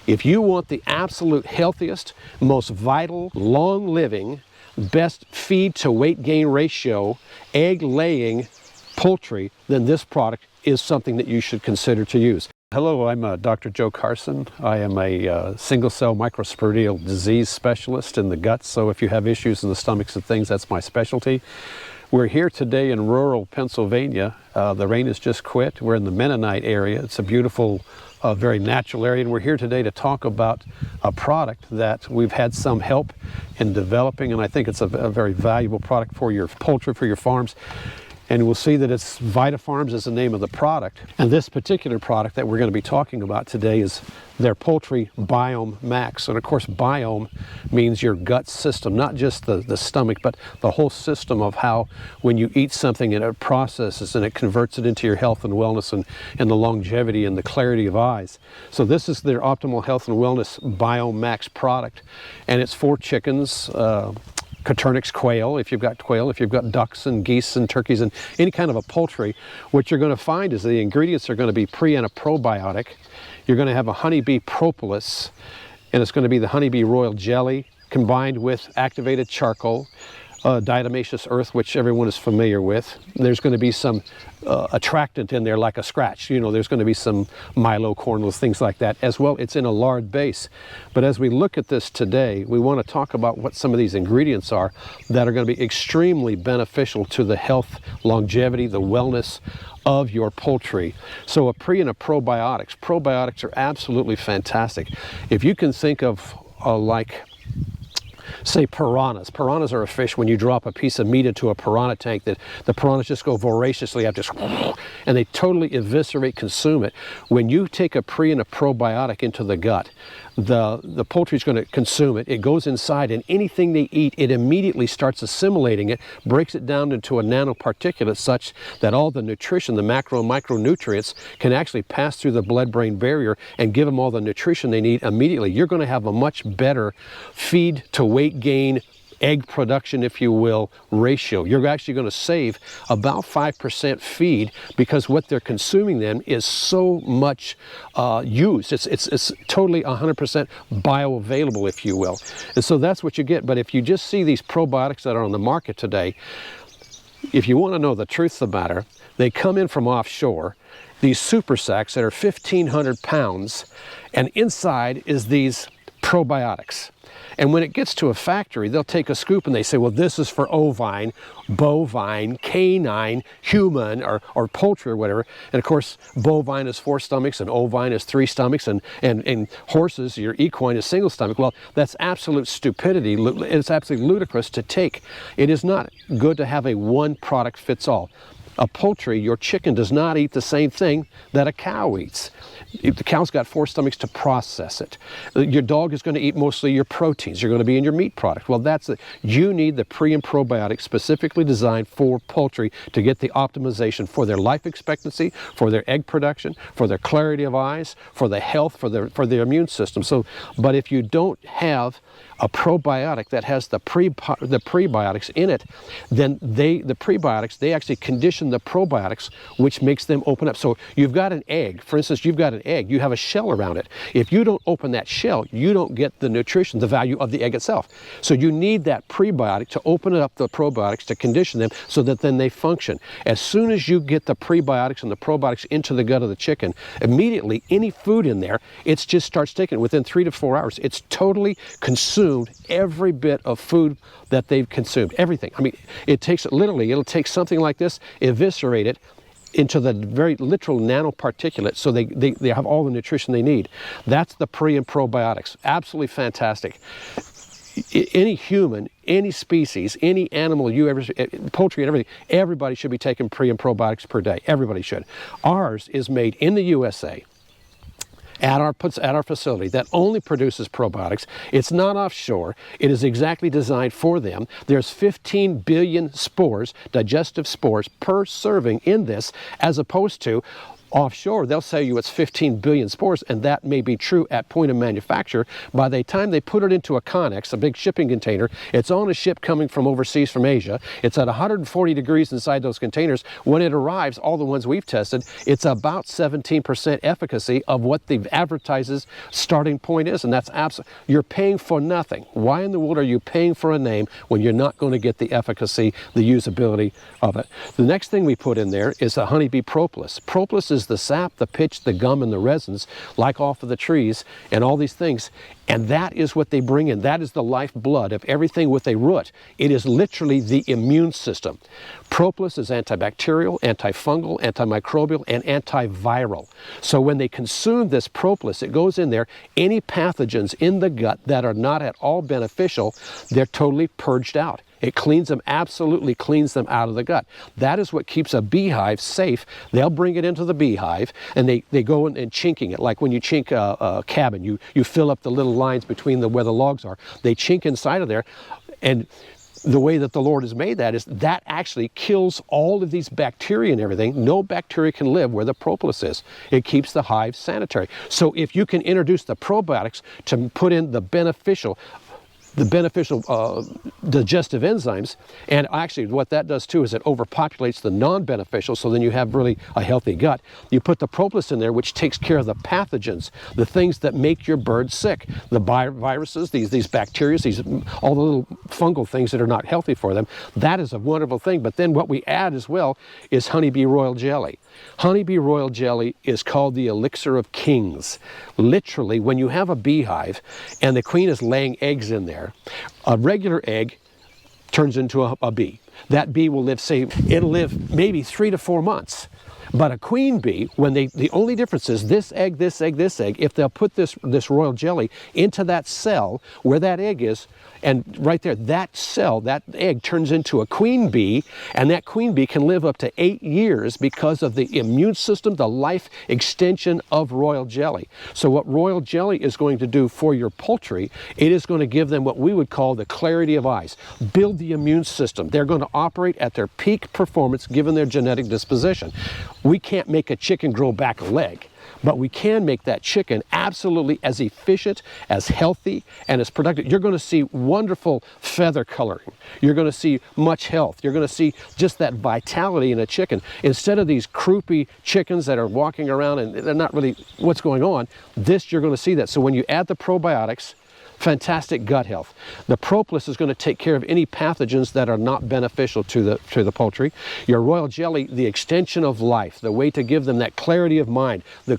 If you want the absolute healthiest, most vital, long-living, best feed to weight gain ratio, egg-laying poultry, then this product is something that you should consider to use. Hello, I'm Dr. Joe Carson. I am a single-cell microsporidial disease specialist in the guts, so if you have issues in the stomachs and things, that's my specialty. We're here today in rural Pennsylvania. The rain has just quit. We're in the Mennonite area. It's a beautiful, very natural area, and we're here today to talk about a product that we've had some help in developing, and I think it's a very valuable product for your poultry, for your farms. And we'll see that it's Vita-Farms is the name of the product. And this particular product that we're going to be talking about today is their Poultry Biome Max. And of course, biome means your gut system, not just the stomach, but the whole system of how when you eat something and it processes and it converts it into your health and wellness and the longevity and the clarity of eyes. So this is their Optimal Health and Wellness Biome Max product. And it's for chickens, Coturnix quail, if you've got quail, if you've got ducks and geese and turkeys and any kind of a poultry, what you're going to find is the ingredients are going to be pre and a probiotic. You're going to have a honeybee propolis, and it's going to be the honeybee royal jelly combined with activated charcoal, diatomaceous earth, which everyone is familiar with. There's going to be some attractant in there like a scratch. You know, there's going to be some milo cornels, things like that as well. It's in a lard base. But as we look at this today, we want to talk about what some of these ingredients are that are going to be extremely beneficial to the health, longevity, the wellness of your poultry. So a pre and a probiotics. Probiotics are absolutely fantastic. If you can think of say piranhas. Piranhas are a fish, when you drop a piece of meat into a piranha tank, that the piranhas just go voraciously after, and they totally eviscerate, consume it. When you take a pre and a probiotic into the gut, the poultry is going to consume it. It goes inside, and anything they eat, it immediately starts assimilating it, breaks it down into a nanoparticulate such that all the nutrition, the macro and micronutrients, can actually pass through the blood-brain barrier and give them all the nutrition they need immediately. You're going to have a much better feed to weight gain, egg production, if you will, ratio. You're actually going to save about 5% feed because what they're consuming then is so much used. It's totally 100% bioavailable, if you will. And so that's what you get. But if you just see these probiotics that are on the market today, if you want to know the truth of the matter, they come in from offshore, these super sacks that are 1,500 pounds, and inside is these probiotics. And when it gets to a factory, they'll take a scoop and they say, well, this is for ovine, bovine, canine, human, or poultry or whatever. And of course, bovine is 4 stomachs and ovine is 3 stomachs, and horses, your equine, is single stomach. Well, that's absolute stupidity. It's absolutely ludicrous to take. It is not good to have a one product fits all. A poultry, your chicken, does not eat the same thing that a cow eats. The cow's got 4 stomachs to process it. Your dog is going to eat mostly your proteins. You're going to be in your meat product. Well, that's it. You need the pre and probiotics specifically designed for poultry to get the optimization for their life expectancy, for their egg production, for their clarity of eyes, for the health, for their immune system. So, but if you don't have a probiotic that has the prebiotics in it, then the prebiotics, they actually condition the probiotics, which makes them open up. So you've got an egg, for instance, you've got an egg, you have a shell around it. If you don't open that shell, you don't get the nutrition, the value of the egg itself. So you need that prebiotic to open up the probiotics, to condition them so that then they function. As soon as you get the prebiotics and the probiotics into the gut of the chicken, immediately any food in there, it just starts taking it. Within 3 to 4 hours, it's totally consumed every bit of food that they've consumed, everything. I mean, it takes it literally, it'll take something like this, eviscerate it into the very literal nanoparticulate so they have all the nutrition they need. That's the pre and probiotics. Absolutely fantastic. Any human, any species, any animal you ever, poultry and everything, everybody should be taking pre and probiotics per day. Everybody should. Ours is made in the USA. At our facility that only produces probiotics. It's not offshore. It is exactly designed for them. There's 15 billion spores, digestive spores, per serving in this, as opposed to Offshore, they'll say you it's 15 billion spores, and that may be true at point of manufacture. By the time they put it into a Connex, a big shipping container, it's on a ship coming from overseas from Asia. It's at 140 degrees inside those containers. When it arrives, all the ones we've tested, it's about 17% efficacy of what the advertises starting point is, and that's absolutely, you're paying for nothing. Why in the world are you paying for a name when you're not going to get the efficacy, the usability of it? The next thing we put in there is the honeybee propolis. Propolis is the sap, the pitch, the gum, and the resins, like off of the trees and all these things. And that is what they bring in. That is the lifeblood of everything with a root. It is literally the immune system. Propolis is antibacterial, antifungal, antimicrobial, and antiviral. So when they consume this propolis, it goes in there. Any pathogens in the gut that are not at all beneficial, they're totally purged out. It cleans them, absolutely cleans them out of the gut. That is what keeps a beehive safe. They'll bring it into the beehive, and they go in and chinking it. Like when you chink a cabin, you fill up the little lines between where the logs are. They chink inside of there, and the way that the Lord has made that is that actually kills all of these bacteria and everything. No bacteria can live where the propolis is. It keeps the hive sanitary. So if you can introduce the probiotics to put in the beneficial digestive enzymes, and actually what that does too is it overpopulates the non-beneficial, so then you have really a healthy gut. You put the propolis in there, which takes care of the pathogens, the things that make your birds sick, the viruses, these bacteria, all the little fungal things that are not healthy for them. That is a wonderful thing. But then what we add as well is honeybee royal jelly. Honeybee royal jelly is called the elixir of kings. Literally, when you have a beehive and the queen is laying eggs in there, a regular egg turns into a bee. That bee will live, say, it'll live maybe 3 to 4 months. But a queen bee, the only difference is this egg, if they'll put this royal jelly into that cell where that egg is, and right there, that cell, that egg turns into a queen bee, and that queen bee can live up to 8 years because of the immune system, the life extension of royal jelly. So what royal jelly is going to do for your poultry, it is going to give them what we would call the clarity of eyes, build the immune system. They're going to operate at their peak performance given their genetic disposition. We can't make a chicken grow back a leg, but we can make that chicken absolutely as efficient, as healthy, and as productive. You're going to see wonderful feather coloring. You're going to see much health. You're going to see just that vitality in a chicken. Instead of these croupy chickens that are walking around and they're not really what's going on, you're going to see that. So when you add the probiotics, fantastic gut health. The propolis is going to take care of any pathogens that are not beneficial to the poultry. Your royal jelly, the extension of life, the way to give them that clarity of mind, the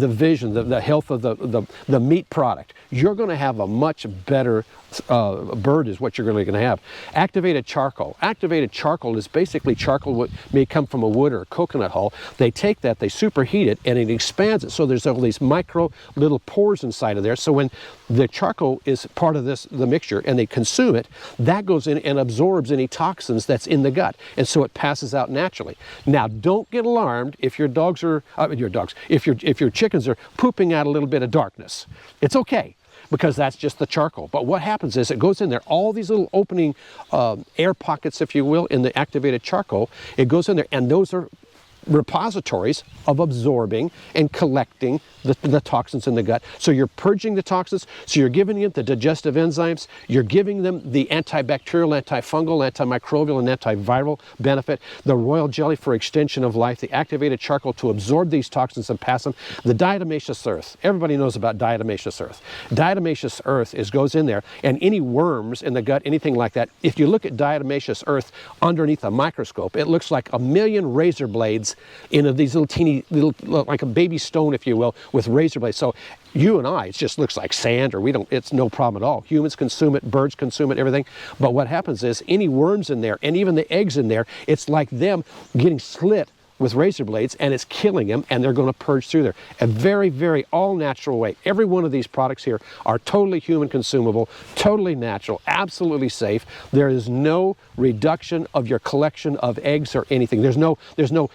vision, the health of the meat product. You're going to have a much better bird is what you're really going to have. Activated charcoal. Activated charcoal is basically charcoal what may come from a wood or a coconut hull. They take that, they superheat it, and it expands it. So there's all these micro little pores inside of there. So when the charcoal is part of the mixture and they consume it, that goes in and absorbs any toxins that's in the gut. And so it passes out naturally. Now don't get alarmed if your if your chickens are pooping out a little bit of darkness. It's okay, because that's just the charcoal. But what happens is it goes in there, all these little opening air pockets, if you will, in the activated charcoal, it goes in there, and those are repositories of absorbing and collecting the toxins in the gut. So you're purging the toxins, so you're giving it the digestive enzymes, you're giving them the antibacterial, antifungal, antimicrobial, and antiviral benefit, the royal jelly for extension of life, the activated charcoal to absorb these toxins and pass them, the diatomaceous earth. Everybody knows about diatomaceous earth. Diatomaceous earth goes in there, and any worms in the gut, anything like that, if you look at diatomaceous earth underneath a microscope, it looks like a million razor blades in these little teeny, like a baby stone, if you will, with razor blades. So you and I, it just looks like sand, or it's no problem at all. Humans consume it, birds consume it, everything. But what happens is any worms in there, and even the eggs in there, it's like them getting slit with razor blades, and it's killing them, and they're going to purge through there. A very, very all-natural way. Every one of these products here are totally human consumable, totally natural, absolutely safe. There is no reduction of your collection of eggs or anything. There's no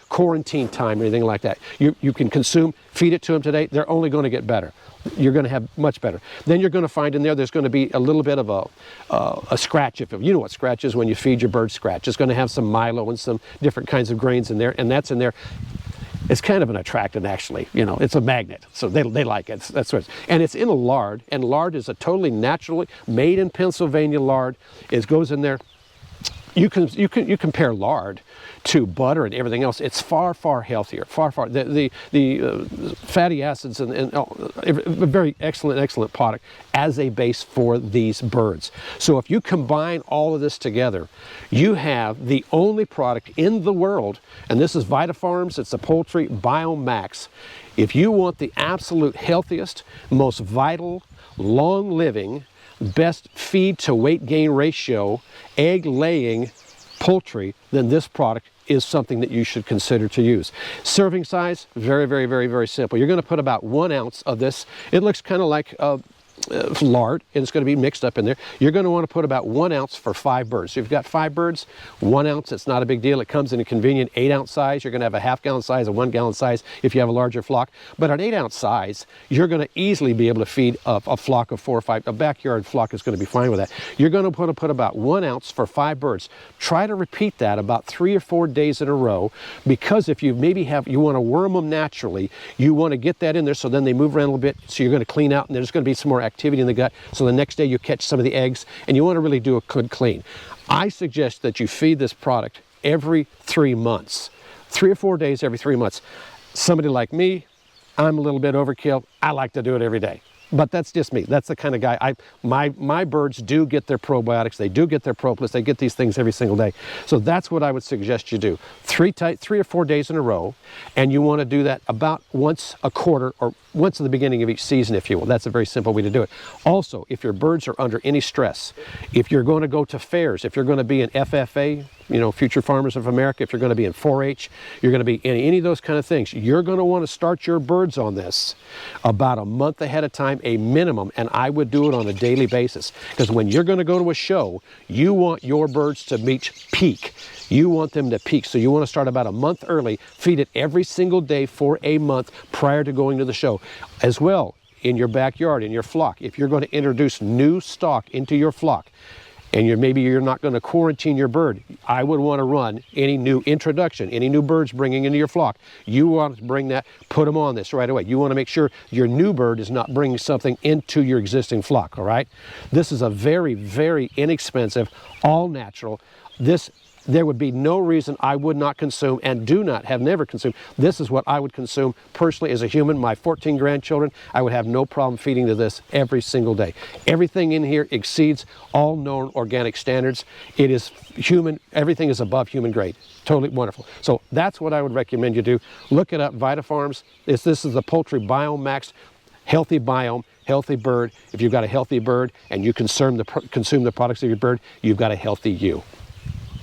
quarantine time or anything like that. You can consume, feed it to them today, they're only going to get better. You're going to have much better. Then you're going to find in there's going to be a little bit of a scratch. If you know what scratch is when you feed your bird scratch. It's going to have some milo and some different kinds of grains in there, and that's in there. It's kind of an attractant, actually. You know, it's a magnet, so they like it. That's what. And it's in a lard, and lard is a totally naturally made in Pennsylvania lard. It goes in there. You compare lard to butter and everything else. It's far healthier. The fatty acids and a very excellent product as a base for these birds. So if you combine all of this together, you have the only product in the world, and this is Vita-Farms. It's the Poultry Biome Max. If you want the absolute healthiest, most vital, long-living, best feed to weight gain ratio, egg laying poultry, then this product is something that you should consider to use. Serving size, very simple. You're going to put about 1 ounce of this. It looks kind of like lard, and it's going to be mixed up in there. You're going to want to put about 1 ounce for 5 birds. So if you've got 5 birds, 1 ounce, it's not a big deal. It comes in a convenient 8-ounce size. You're going to have a half-gallon size, a 1-gallon size if you have a larger flock. But at 8-ounce size, you're going to easily be able to feed a flock of 4 or 5. A backyard flock is going to be fine with that. You're going to want to put about 1 ounce for 5 birds. Try to repeat that about 3 or 4 days in a row, because if you you want to worm them naturally, you want to get that in there so then they move around a little bit, so you're going to clean out, and there's going to be some more activity in the gut, so the next day you catch some of the eggs, and you want to really do a good clean. I suggest that you feed this product every 3 months, 3 or 4 days every 3 months. Somebody like me, I'm a little bit overkill. I like to do it every day. But that's just me. That's the kind of guy. My birds do get their probiotics. They do get their propolis. They get these things every single day. So that's what I would suggest you do. 3 or 4 days in a row, and you want to do that about once a quarter or once at the beginning of each season, if you will. That's a very simple way to do it. Also, if your birds are under any stress, if you're going to go to fairs, if you're going to be in FFA, you know, Future Farmers of America, if you're going to be in 4-H, you're going to be in any of those kind of things, you're going to want to start your birds on this about a month ahead of time, a minimum, and I would do it on a daily basis, because when you're going to go to a show, you want your birds to reach peak. You want them to peak, so you want to start about a month early, feed it every single day for a month prior to going to the show. As well, in your backyard, in your flock, if you're going to introduce new stock into your flock, and maybe you're not going to quarantine your bird, I would want to run any new introduction, any new birds bringing into your flock. You want to bring that, put them on this right away. You want to make sure your new bird is not bringing something into your existing flock, all right? This is a very inexpensive, all natural. There would be no reason I would not consume, and have never consumed. This is what I would consume personally as a human. My 14 grandchildren, I would have no problem feeding to this every single day. Everything in here exceeds all known organic standards. It is human, everything is above human grade. Totally wonderful. So that's what I would recommend you do. Look it up, Vita-Farms. This is the Poultry Biome Max, healthy biome, healthy bird. If you've got a healthy bird and you consume the products of your bird, you've got a healthy you.